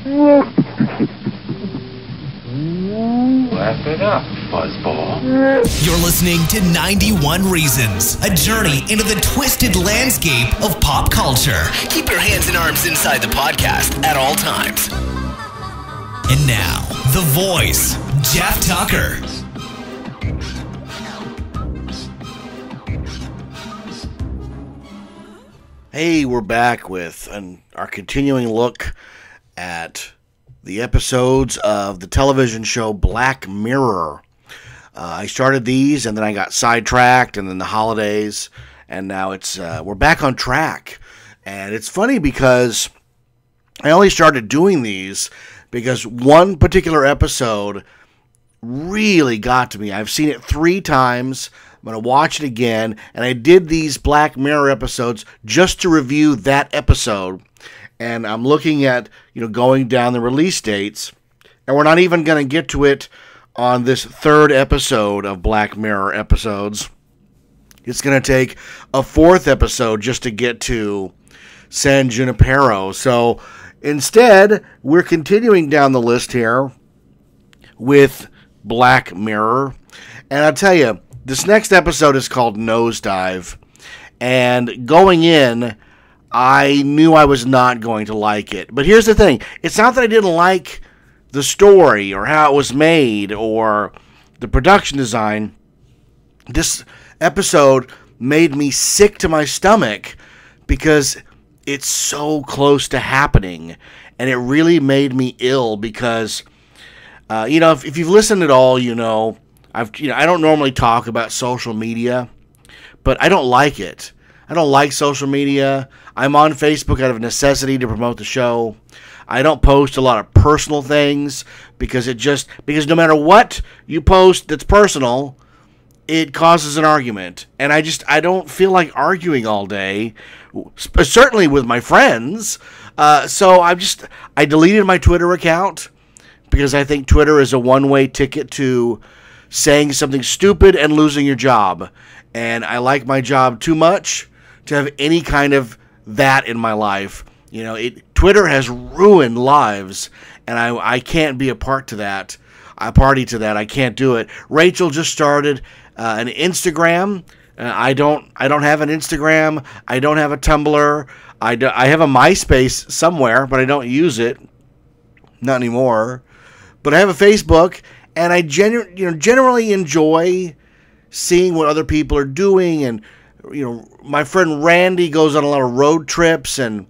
Laugh it up, fuzzball. You're listening to 91 Reasons, a journey into the twisted landscape of pop culture. Keep your hands and arms inside the podcast at all times. And now, the voice, Jeff Tucker. Hey, we're back with our continuing look at the episodes of the television show Black Mirror. I started these, and then I got sidetracked, and then the holidays, and now we're back on track. And it's funny because I only started doing these because one particular episode really got to me. I've seen it 3 times. I'm going to watch it again, and I did these Black Mirror episodes just to review that episode, and I'm looking at, going down the release dates, and we're not even going to get to it on this 3rd episode of Black Mirror episodes. It's going to take a 4th episode just to get to San Junipero, so instead, we're continuing down the list here with Black Mirror, and I'll tell you, this next episode is called Nosedive, and going in, I knew I was not going to like it. But here's the thing. It's not that I didn't like the story or how it was made or the production design. This episode made me sick to my stomach because it's so close to happening, and it really made me ill because, if you've listened at all, I don't normally talk about social media, but I don't like it. I don't like social media. I'm on Facebook out of necessity to promote the show. I don't post a lot of personal things because no matter what you post that's personal, it causes an argument. And I don't feel like arguing all day, certainly with my friends. So I deleted my Twitter account because I think Twitter is a one-way ticket to saying something stupid and losing your job. And I like my job too much to have any kind of that in my life. Twitter has ruined lives, and I can't be a party to that. I can't do it. Rachel just started an Instagram. I don't have an Instagram. I don't have a Tumblr. I have a MySpace somewhere, but I don't use it. Not anymore. But I have a Facebook, and I generally enjoy seeing what other people are doing. And, my friend Randy goes on a lot of road trips, and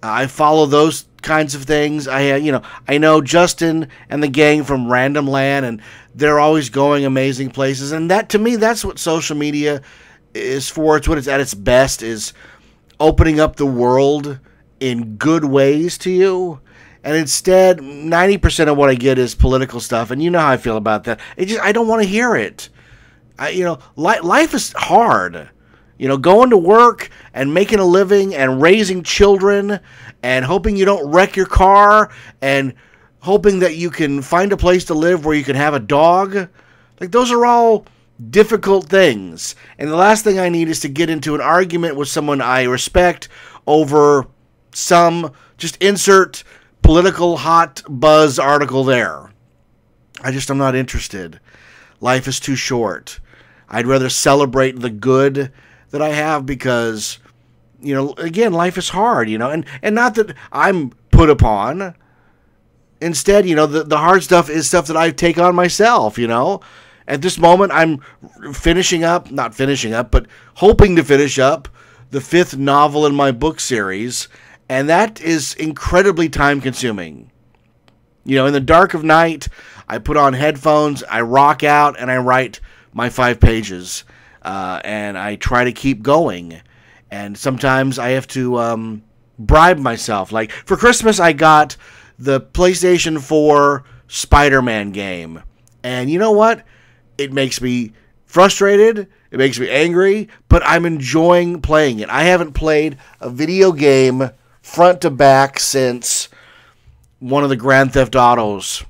I follow those kinds of things. I know Justin and the gang from Random Land, and they're always going amazing places. And that, to me, that's what social media is for. It's what it's at its best, is opening up the world in good ways to you. And instead, 90% of what I get is political stuff, and you know how I feel about that. I don't want to hear it. Life is hard. Going to work and making a living and raising children and hoping you don't wreck your car and hoping that you can find a place to live where you can have a dog. Those are all difficult things. And the last thing I need is to get into an argument with someone I respect over just insert political hot buzz article there. I'm not interested. Life is too short. I'd rather celebrate the good that I have because, again, life is hard, and not that I'm put upon. Instead, the hard stuff is stuff that I take on myself, At this moment, I'm not finishing up, but hoping to finish up the 5th novel in my book series, and that is incredibly time-consuming. In the dark of night, I put on headphones, I rock out, and I write my 5 pages. And I try to keep going. And sometimes I have to bribe myself. Like, for Christmas, I got the PlayStation 4 Spider-Man game. And you know what? It makes me frustrated. It makes me angry. But I'm enjoying playing it. I haven't played a video game front to back since one of the Grand Theft Autos.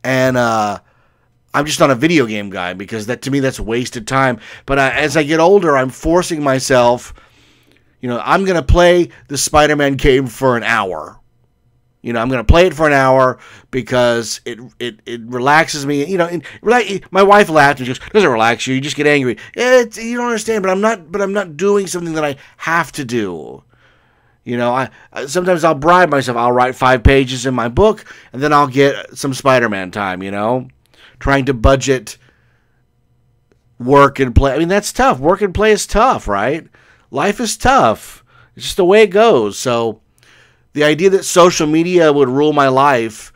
And I'm just not a video game guy because to me that's wasted time. But as I get older, I'm forcing myself, I'm going to play the Spider-Man game for an hour. I'm going to play it for an hour because it relaxes me. My wife laughed and she goes, "Does it relax you? You just get angry." You don't understand, but I'm not doing something that I have to do. I sometimes I'll bribe myself. I'll write 5 pages in my book, and then I'll get some Spider-Man time. Trying to budget work and play. I mean, that's tough. Work and play is tough, right? Life is tough. It's just the way it goes. So the idea that social media would rule my life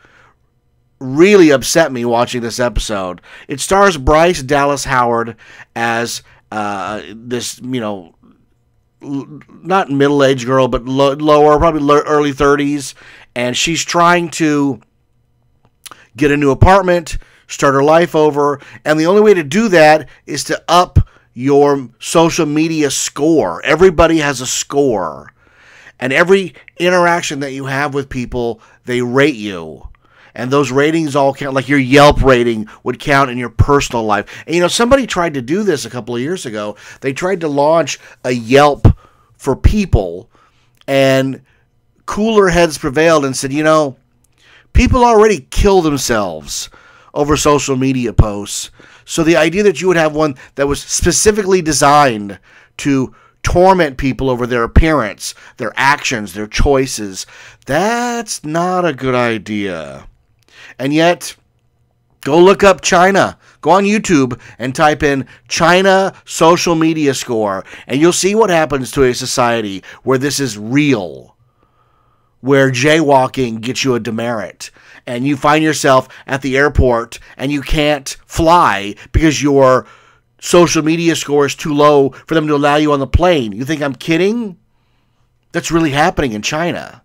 really upset me watching this episode. It stars Bryce Dallas Howard as this, not middle-aged girl, but lower, probably early 30s, and she's trying to get a new apartment, start her life over, and the only way to do that is to up your social media score. Everybody has a score, and every interaction that you have with people, they rate you. And those ratings all count, like your Yelp rating would count in your personal life. And somebody tried to do this a couple of years ago. They tried to launch a Yelp for people, and cooler heads prevailed and said, people already kill themselves over social media posts. So the idea that you would have one that was specifically designed to torment people over their appearance, their actions, their choices, that's not a good idea. And yet, go look up China. Go on YouTube and type in China social media score, and you'll see what happens to a society where this is real, where jaywalking gets you a demerit, and you find yourself at the airport and you can't fly because your social media score is too low for them to allow you on the plane. You think I'm kidding? That's really happening in China.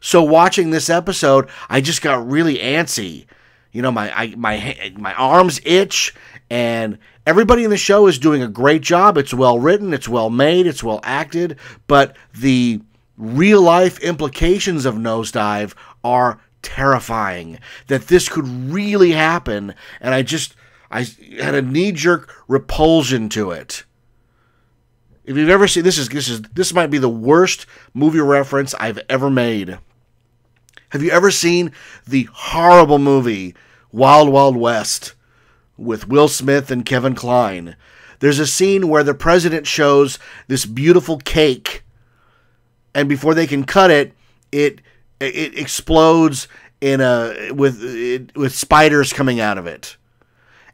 So watching this episode, I just got really antsy. My arms itch, and everybody in the show is doing a great job. It's well written, it's well made, it's well acted, but the real life implications of Nosedive are terrifying. That this could really happen, and I had a knee-jerk repulsion to it. If you've ever seen this might be the worst movie reference I've ever made. Have you ever seen the horrible movie Wild Wild West with Will Smith and Kevin Kline? There's a scene where the president shows this beautiful cake, and before they can cut it, it explodes with spiders coming out of it.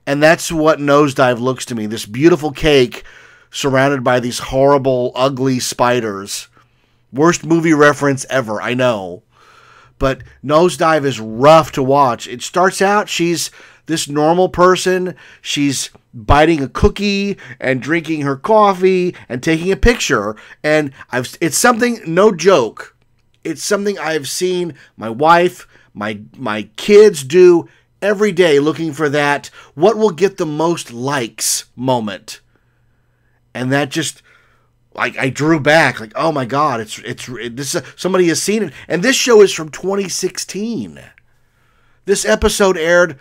And that's what Nosedive looks to me. This beautiful cake surrounded by these horrible, ugly spiders. Worst movie reference ever, I know. But Nosedive is rough to watch. It starts out, she's this normal person. She's biting a cookie and drinking her coffee and taking a picture. And it's something, no joke, it's something I've seen my wife, my kids do every day, looking for that, what will get the most likes moment. And that just, I drew back, like, oh my God, this somebody has seen it. And this show is from 2016. This episode aired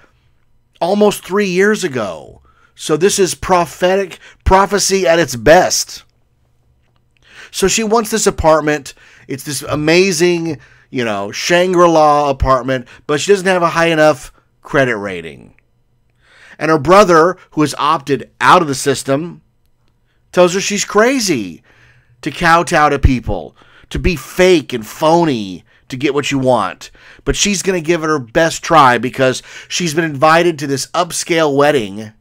almost 3 years ago. So this is prophecy at its best. So she wants this apartment. It's this amazing, Shangri-La apartment, but she doesn't have a high enough credit rating. And her brother, who has opted out of the system, tells her she's crazy to kowtow to people, to be fake and phony to get what you want. But she's going to give it her best try because she's been invited to this upscale wedding.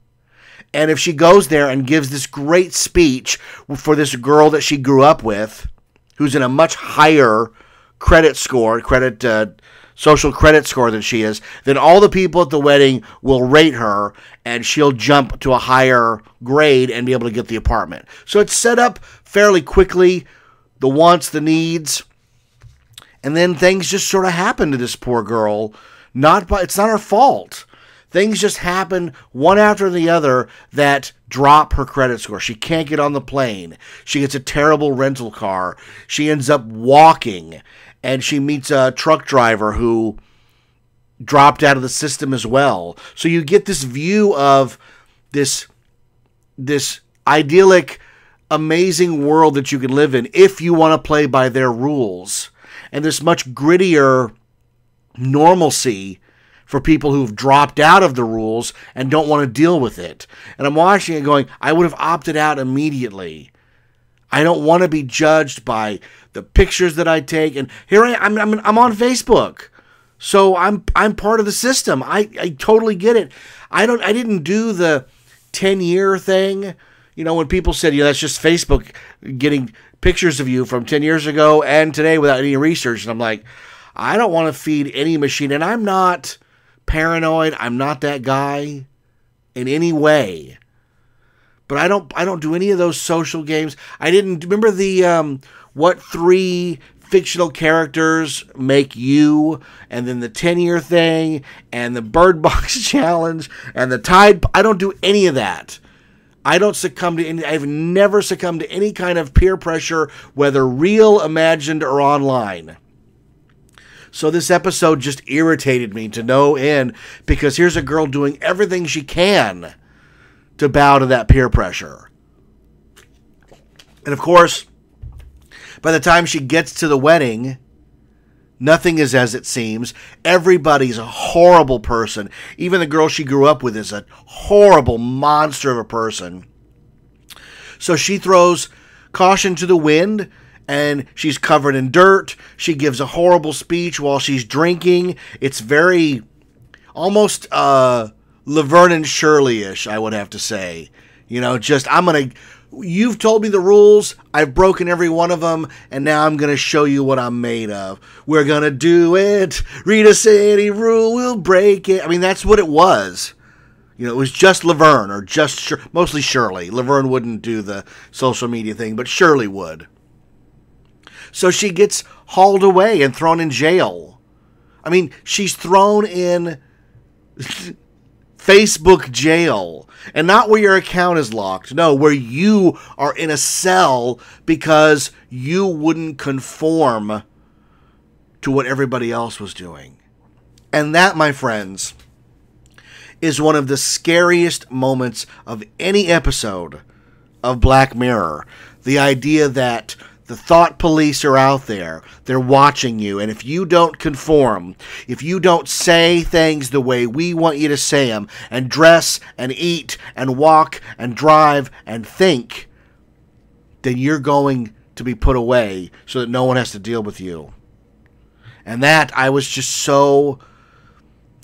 And if she goes there and gives this great speech for this girl that she grew up with, who's in a much higher social credit score than she is, then all the people at the wedding will rate her, and she'll jump to a higher grade and be able to get the apartment. So it's set up fairly quickly, the wants, the needs, and then things just sort of happen to this poor girl. It's not her fault. Things just happen one after the other that drop her credit score. She can't get on the plane. She gets a terrible rental car. She ends up walking, and she meets a truck driver who dropped out of the system as well. So you get this view of this idyllic, amazing world that you can live in if you want to play by their rules. And this much grittier normalcy for people who've dropped out of the rules and don't want to deal with it. And I'm watching it going, I would have opted out immediately. I don't want to be judged by the pictures that I take. And here I'm on Facebook. So I'm part of the system. I totally get it. I didn't do the 10-year thing. You know, when people said, that's just Facebook getting pictures of you from 10 years ago and today without any research. And I'm like, I don't want to feed any machine. And I'm not paranoid. I'm not that guy in any way. But I don't do any of those social games. I didn't remember the what 3 fictional characters make you, and then the 10-year thing, and the Bird Box challenge, and the Tide. I don't do any of that. I don't succumb to any. I've never succumbed to any kind of peer pressure, whether real, imagined, or online. So this episode just irritated me to no end, because here's a girl doing everything she can to bow to that peer pressure. And of course, by the time she gets to the wedding, nothing is as it seems. Everybody's a horrible person. Even the girl she grew up with is a horrible monster of a person. So she throws caution to the wind, and she's covered in dirt. She gives a horrible speech while she's drinking. It's very almost Laverne and Shirley-ish, I would have to say. You've told me the rules, I've broken every one of them, and now I'm going to show you what I'm made of. We're going to do it. Read us any rule, we'll break it. I mean, that's what it was. It was just Laverne, or just mostly Shirley. Laverne wouldn't do the social media thing, but Shirley would. So she gets hauled away and thrown in jail. I mean, she's thrown in Facebook jail, and not where your account is locked. No, where you are in a cell because you wouldn't conform to what everybody else was doing. And that, my friends, is one of the scariest moments of any episode of Black Mirror. The idea that the thought police are out there. They're watching you. And if you don't conform, if you don't say things the way we want you to say them, and dress and eat and walk and drive and think, then you're going to be put away so that no one has to deal with you. And that, I was just so...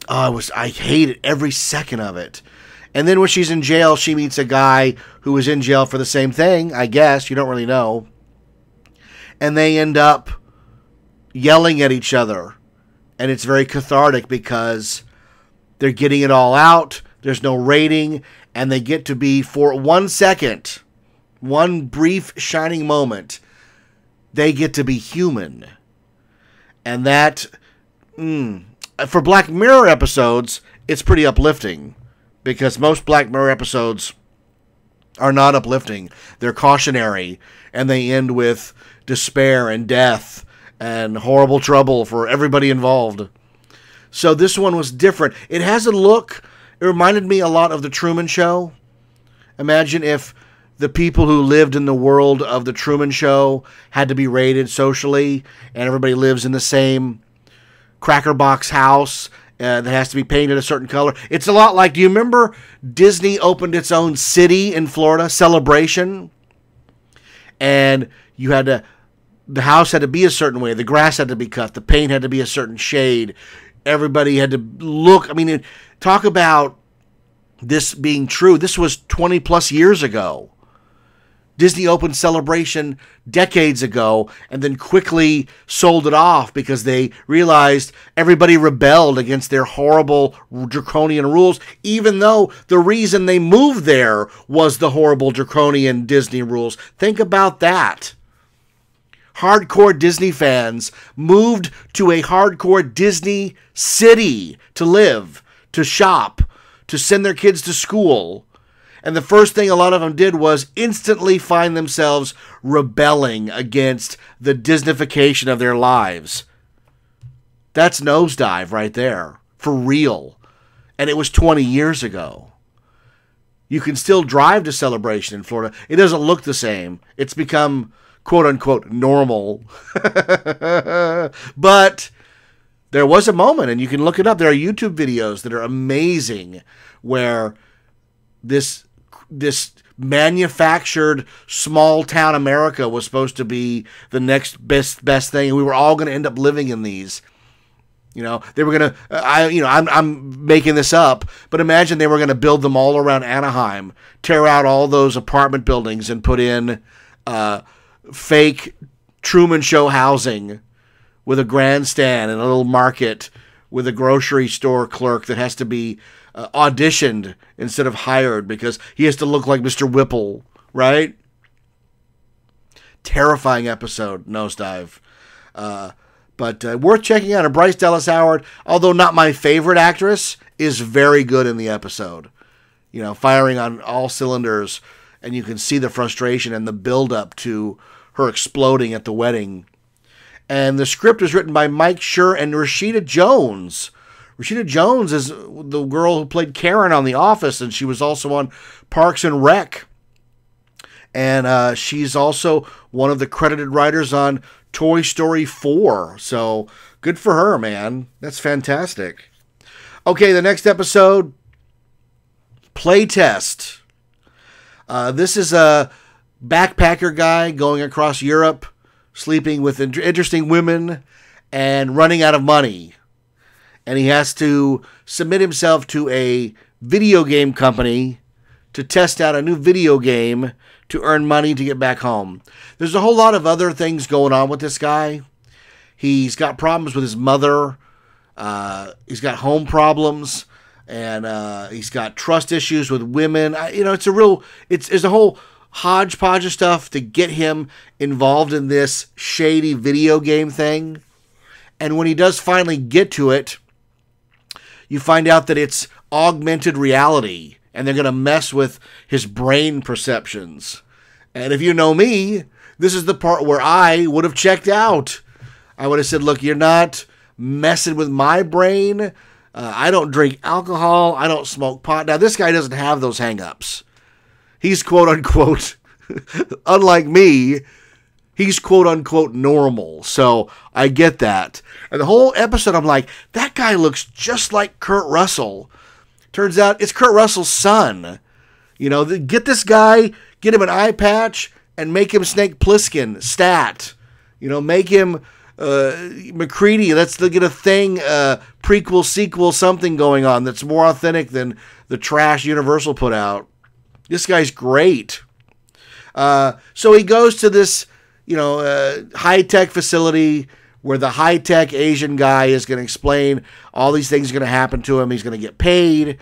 I hated every second of it. And then when she's in jail, she meets a guy who was in jail for the same thing, I guess. You don't really know. And they end up yelling at each other. And it's very cathartic because they're getting it all out. There's no rating. And they get to be, for 1 second, one brief shining moment, they get to be human. And that, for Black Mirror episodes, it's pretty uplifting. Because most Black Mirror episodes are not uplifting. They're cautionary. And they end with despair and death and horrible trouble for everybody involved. So this one was different. It has a look, it reminded me a lot of The Truman Show. Imagine if the people who lived in the world of The Truman Show had to be rated socially, and everybody lives in the same cracker box house that has to be painted a certain color. It's a lot like, do you remember Disney opened its own city in Florida, Celebration? And you had to, the house had to be a certain way, the grass had to be cut, the paint had to be a certain shade, everybody had to look, I mean, talk about this being true. This was 20 plus years ago. Disney opened Celebration decades ago and then quickly sold it off because they realized everybody rebelled against their horrible draconian rules, even though the reason they moved there was the horrible draconian Disney rules. Think about that. Hardcore Disney fans moved to a hardcore Disney city to live, to shop, to send their kids to school. And the first thing a lot of them did was instantly find themselves rebelling against the Disneyfication of their lives. That's Nosedive right there. For real. And it was 20 years ago. You can still drive to Celebration in Florida. It doesn't look the same. It's become, quote-unquote, normal. But There was a moment, and you can look it up. There are YouTube videos that are amazing where this manufactured small town America was supposed to be the next best thing, and we were all going to end up living in these. You know, they were going to, I'm making this up, but imagine they were going to build them all around Anaheim, tear out all those apartment buildings and put in fake Truman Show housing with a grandstand and a little market with a grocery store clerk that has to be auditioned instead of hired because he has to look like Mr. Whipple, right? Terrifying episode, Nosedive. But worth checking out. And Bryce Dallas Howard, although not my favorite actress, is very good in the episode. You know, firing on all cylinders, and you can see the frustration and the build-up to her exploding at the wedding. And the script was written by Mike Schur and Rashida Jones. Rashida Jones is the girl who played Karen on The Office, and she was also on Parks and Rec. And she's also one of the credited writers on Toy Story 4. So good for her, man. That's fantastic. Okay, the next episode, Playtest. This is a backpacker guy going across Europe, sleeping with interesting women and running out of money. And he has to submit himself to a video game company to test out a new video game to earn money to get back home. There's a whole lot of other things going on with this guy. He's got problems with his mother. He's got home problems. And he's got trust issues with women. It's a whole hodgepodge of stuff to get him involved in this shady video game thing. And when he does finally get to it, you find out that it's augmented reality, and they're going to mess with his brain perceptions. And if you know me, this is the part where I would have checked out. I would have said, look, you're not messing with my brain. I don't drink alcohol. I don't smoke pot. Now, this guy doesn't have those hang-ups. He's quote-unquote, unlike me, he's quote-unquote normal. So I get that. And the whole episode, I'm like, that guy looks just like Kurt Russell. Turns out it's Kurt Russell's son. Get this guy, get him an eye patch, and make him Snake Plissken, stat. Make him McCready. Let's get a thing, prequel, sequel, something going on that's more authentic than the trash Universal put out. This guy's great. So he goes to this, high-tech facility where the high-tech Asian guy is going to explain all these things are going to happen to him. He's going to get paid.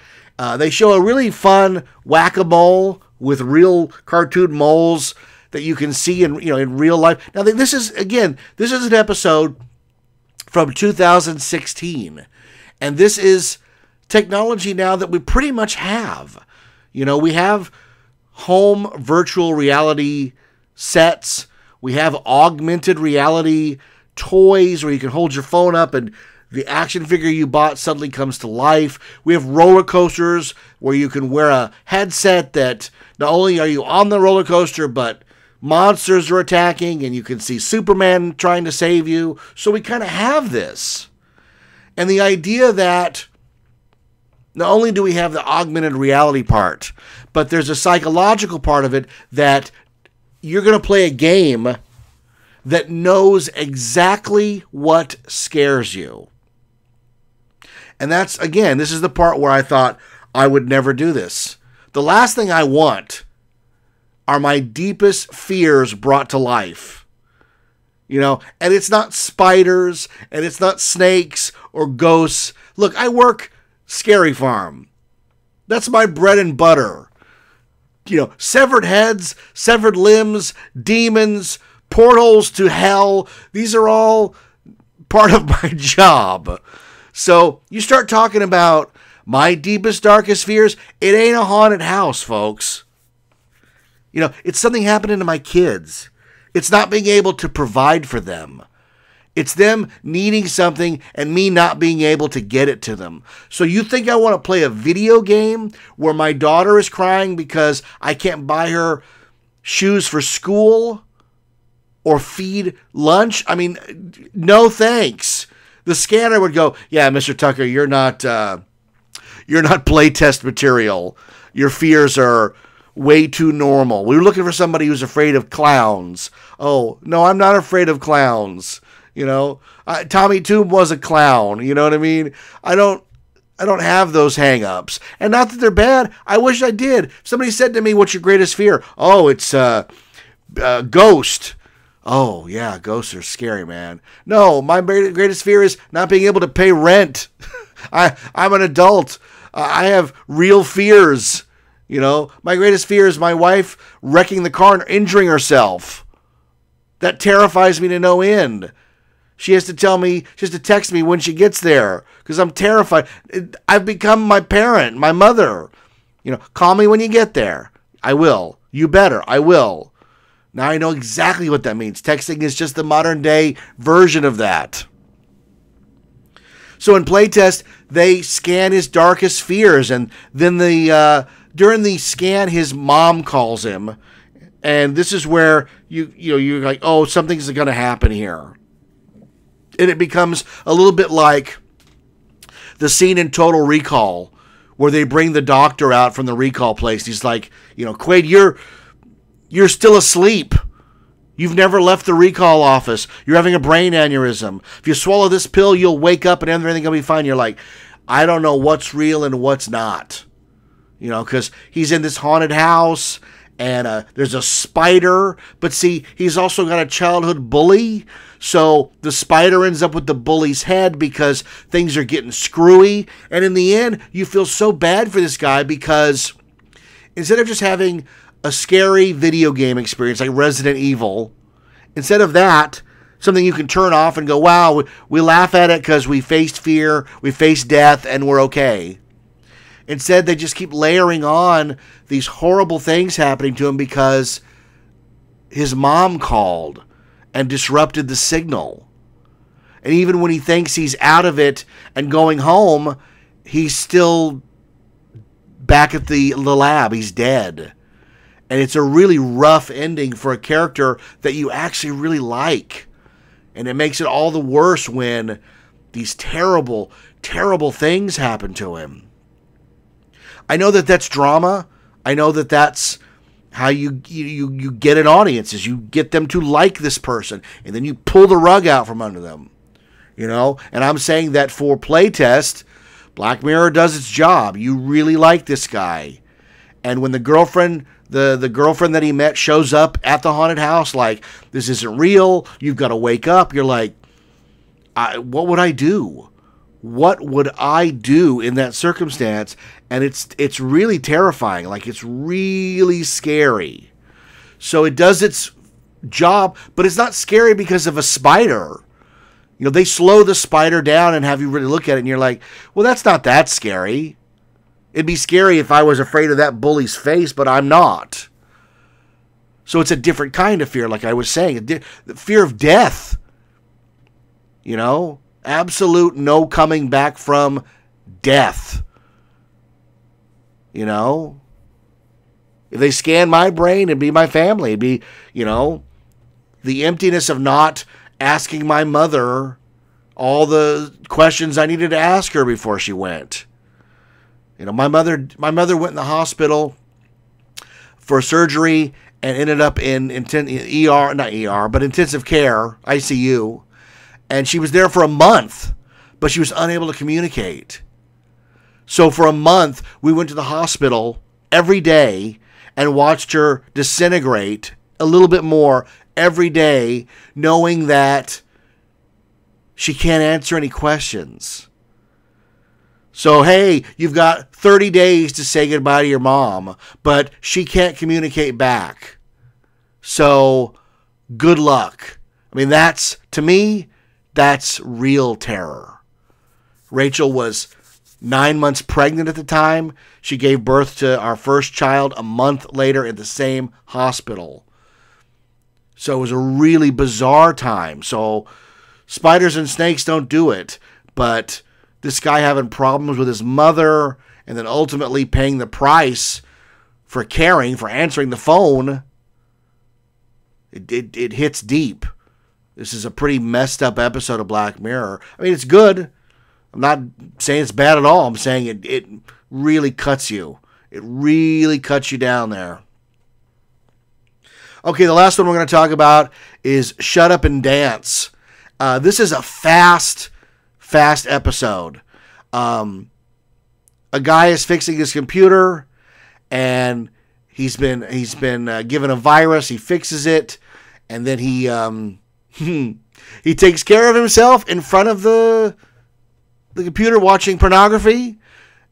They show a really fun whack-a-mole with real cartoon moles that you can see in real life. Now, this is an episode from 2016, and this is technology now that we pretty much have. We have home virtual reality sets. We have augmented reality toys where you can hold your phone up and the action figure you bought suddenly comes to life. We have roller coasters where you can wear a headset that not only are you on the roller coaster, but monsters are attacking and you can see Superman trying to save you. So we kind of have this. And the idea that not only do we have the augmented reality part, but there's a psychological part of it that you're going to play a game that knows exactly what scares you. And that's, again, this is the part where I thought I would never do this. The last thing I want are my deepest fears brought to life. And it's not spiders, and it's not snakes or ghosts. Look, I work Scary Farm. That's my bread and butter. Severed heads, severed limbs, demons, portals to hell. These are all part of my job. So you start talking about my deepest, darkest fears. It ain't a haunted house, folks. It's something happening to my kids. It's not being able to provide for them. It's them needing something and me not being able to get it to them. So you think I want to play a video game where my daughter is crying because I can't buy her shoes for school or feed lunch? I mean, no thanks. the scanner would go, yeah, Mr. Tucker, you're not playtest material. Your fears are way too normal. We were looking for somebody who's afraid of clowns. Oh, no, I'm not afraid of clowns. You know, Tommy Tube was a clown. You know what I mean? I don't have those hang-ups. And not that they're bad. I wish I did. Somebody said to me, what's your greatest fear? Oh, it's ghost. Oh, yeah, ghosts are scary, man. No, my greatest fear is not being able to pay rent. I'm an adult. I have real fears. You know, my greatest fear is my wife wrecking the car and injuring herself. That terrifies me to no end. She has to text me when she gets there because I'm terrified. I've become my parent, my mother. You know, call me when you get there. I will. You better. I will. Now I know exactly what that means. Texting is just the modern day version of that. So in Playtest, they scan his darkest fears, and then during the scan, his mom calls him, and this is where you're like, oh, something's going to happen here. And it becomes a little bit like the scene in Total Recall where they bring the doctor out from the recall place. He's like, Quaid, you're still asleep. You've never left the recall office. You're having a brain aneurysm. If you swallow this pill, you'll wake up and everything will be fine. You're like, I don't know what's real and what's not. Because he's in this haunted house and there's a spider. But see, he's also got a childhood bully. So the spider ends up with the bully's head because things are getting screwy. And in the end, you feel so bad for this guy because instead of just having a scary video game experience like Resident Evil, instead of that, something you can turn off and go, wow, we laugh at it because we faced fear, we faced death, and we're okay. Instead, they just keep layering on these horrible things happening to him because his mom called and disrupted the signal. And even when he thinks he's out of it and going home, he's still back at the lab. He's dead. And it's a really rough ending for a character that you actually really like. And it makes it all the worse when these terrible, terrible things happen to him. I know that that's drama. I know that that's how you get an audience, is you get them to like this person, and then you pull the rug out from under them. And I'm saying that for Playtest, Black Mirror does its job. You really like this guy. And when the girlfriend that he met shows up at the haunted house like, this isn't real, you've got to wake up, you're like, what would I do? What would I do in that circumstance? And it's really terrifying. Like, it's really scary. So it does its job, but it's not scary because of a spider. They slow the spider down and have you really look at it, and you're like, well, that's not that scary. It'd be scary if I was afraid of that bully's face, but I'm not. So it's a different kind of fear, like I was saying. The fear of death. Absolute no coming back from death. If they scan my brain, it'd be my family. It'd be, the emptiness of not asking my mother all the questions I needed to ask her before she went. My mother went in the hospital for surgery and ended up in intensive care, ICU. And she was there for a month, but she was unable to communicate. So for a month, we went to the hospital every day and watched her disintegrate a little bit more every day, knowing that she can't answer any questions. So, hey, you've got 30 days to say goodbye to your mom, but she can't communicate back. So, good luck. I mean, to me, that's real terror. Rachel was 9 months pregnant at the time. She gave birth to our first child a month later at the same hospital. So it was a really bizarre time. So spiders and snakes don't do it. But this guy having problems with his mother and then ultimately paying the price for caring, for answering the phone, it hits deep. This is a pretty messed up episode of Black Mirror. I mean, it's good. I'm not saying it's bad at all. I'm saying it really cuts you. It really cuts you down there. Okay, the last one we're going to talk about is Shut Up and Dance. This is a fast episode. A guy is fixing his computer, and he's been given a virus. He fixes it, and then he takes care of himself in front of the computer watching pornography,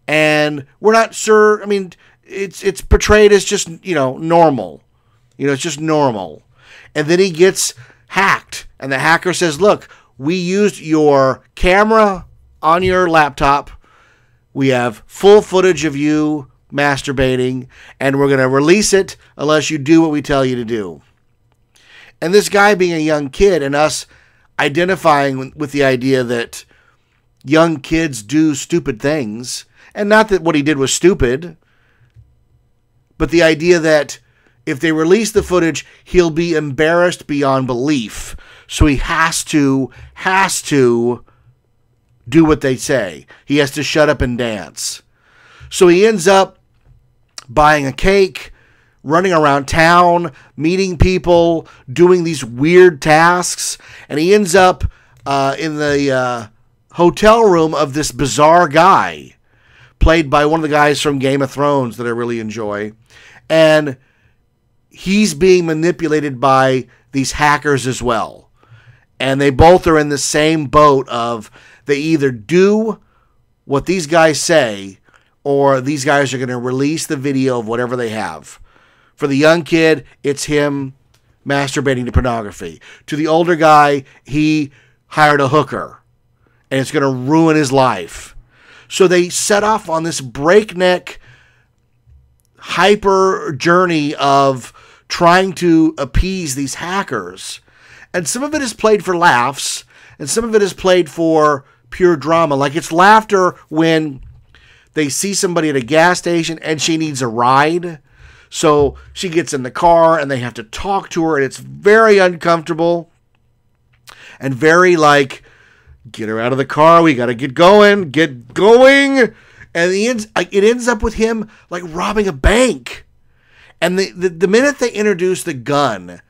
and we're not sure. I mean, it's portrayed as just normal. It's just normal. And then he gets hacked, and the hacker says, "Look, we used your camera on your laptop. We have full footage of you masturbating, and we're going to release it unless you do what we tell you to do." And this guy being a young kid, and us identifying with the idea that young kids do stupid things, and not that what he did was stupid, but the idea that if they release the footage, he'll be embarrassed beyond belief. So he has to do what they say. He has to shut up and dance. So he ends up buying a cake, running around town, meeting people, doing these weird tasks, and he ends up in the hotel room of this bizarre guy, played by one of the guys from Game of Thrones that I really enjoy, and he's being manipulated by these hackers as well. And they both are in the same boat of they either do what these guys say, or these guys are going to release the video of whatever they have. For the young kid, it's him masturbating to pornography. To the older guy, he hired a hooker, and it's going to ruin his life. So they set off on this breakneck, hyper journey of trying to appease these hackers. And some of it is played for laughs, and some of it is played for pure drama. Like, it's laughter when they see somebody at a gas station and she needs a ride. So she gets in the car and they have to talk to her, and it's very uncomfortable and very like, get her out of the car, we got to get going. And it ends up with him like robbing a bank. And the minute they introduced the gun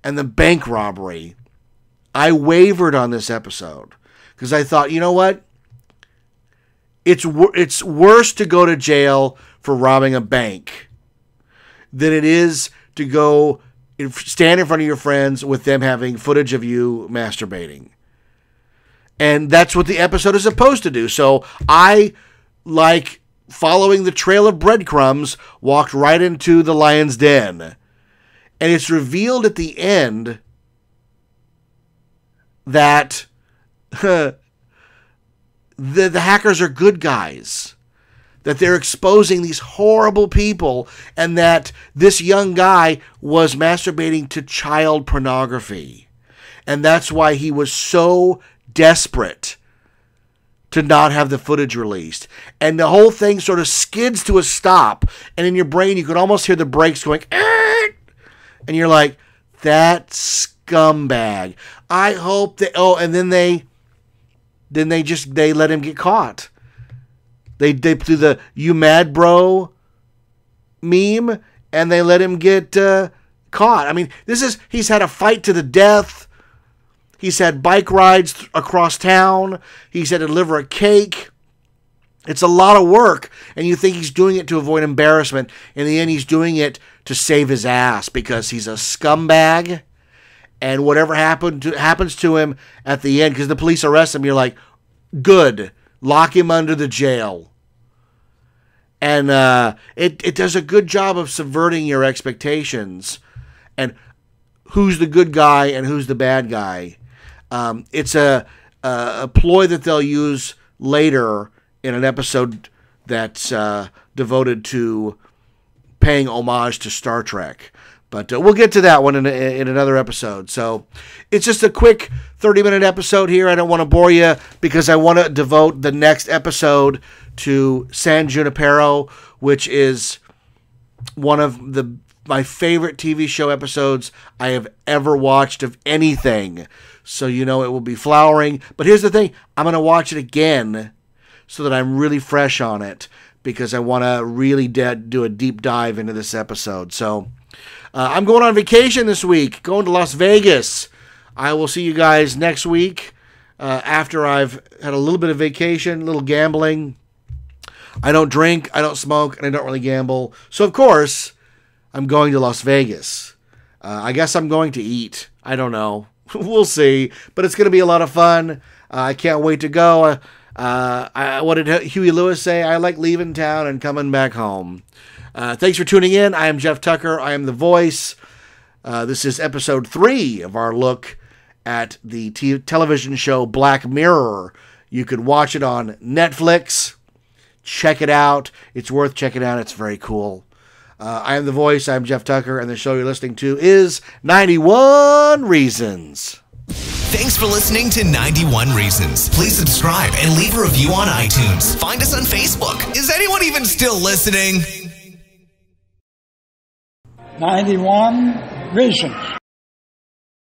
and the bank robbery, I wavered on this episode because I thought, you know what? It's worse to go to jail for robbing a bank than it is to go stand in front of your friends with them having footage of you masturbating. And that's what the episode is supposed to do. So I, like following the trail of breadcrumbs, walked right into the lion's den. And it's revealed at the end that the hackers are good guys. That they're exposing these horrible people, and that this young guy was masturbating to child pornography. And that's why he was so desperate to not have the footage released. And the whole thing sort of skids to a stop, and in your brain you could almost hear the brakes going, "Argh!" And you're like, that scumbag. I hope that, and then they let him get caught. They do the "you mad bro" meme, and they let him get caught. I mean, he's had a fight to the death. He's had bike rides across town. He's had to deliver a cake. It's a lot of work, and you think he's doing it to avoid embarrassment. In the end, he's doing it to save his ass because he's a scumbag, and whatever happens to him at the end, because the police arrest him, you're like, good. Lock him under the jail. And it does a good job of subverting your expectations and who's the good guy and who's the bad guy. It's a ploy that they'll use later in an episode that's devoted to paying homage to Star Trek. But we'll get to that one in another episode. So it's just a quick 30-minute episode here. I don't want to bore you because I want to devote the next episode to San Junipero, which is one of the my favorite TV show episodes I have ever watched of anything. So it will be flowering. But here's the thing. I'm going to watch it again so that I'm really fresh on it, because I want to really do a deep dive into this episode. So I'm going on vacation this week, going to Las Vegas. I will see you guys next week after I've had a little bit of vacation, a little gambling. I don't drink, I don't smoke, and I don't really gamble. So, of course, I'm going to Las Vegas. I guess I'm going to eat. I don't know. We'll see. But it's going to be a lot of fun. I can't wait to go. What did Huey Lewis say? I like leaving town and coming back home. Thanks for tuning in. I am Jeff Tucker. I am the voice. This is episode 3 of our look at the television show Black Mirror. You can watch it on Netflix. Check it out. It's worth checking out. It's very cool. I am the voice. I'm Jeff Tucker, and the show you're listening to is 91 Reasons. Thanks for listening to 91 Reasons. Please subscribe and leave a review on iTunes. Find us on Facebook. Is anyone even still listening? 91 Reasons.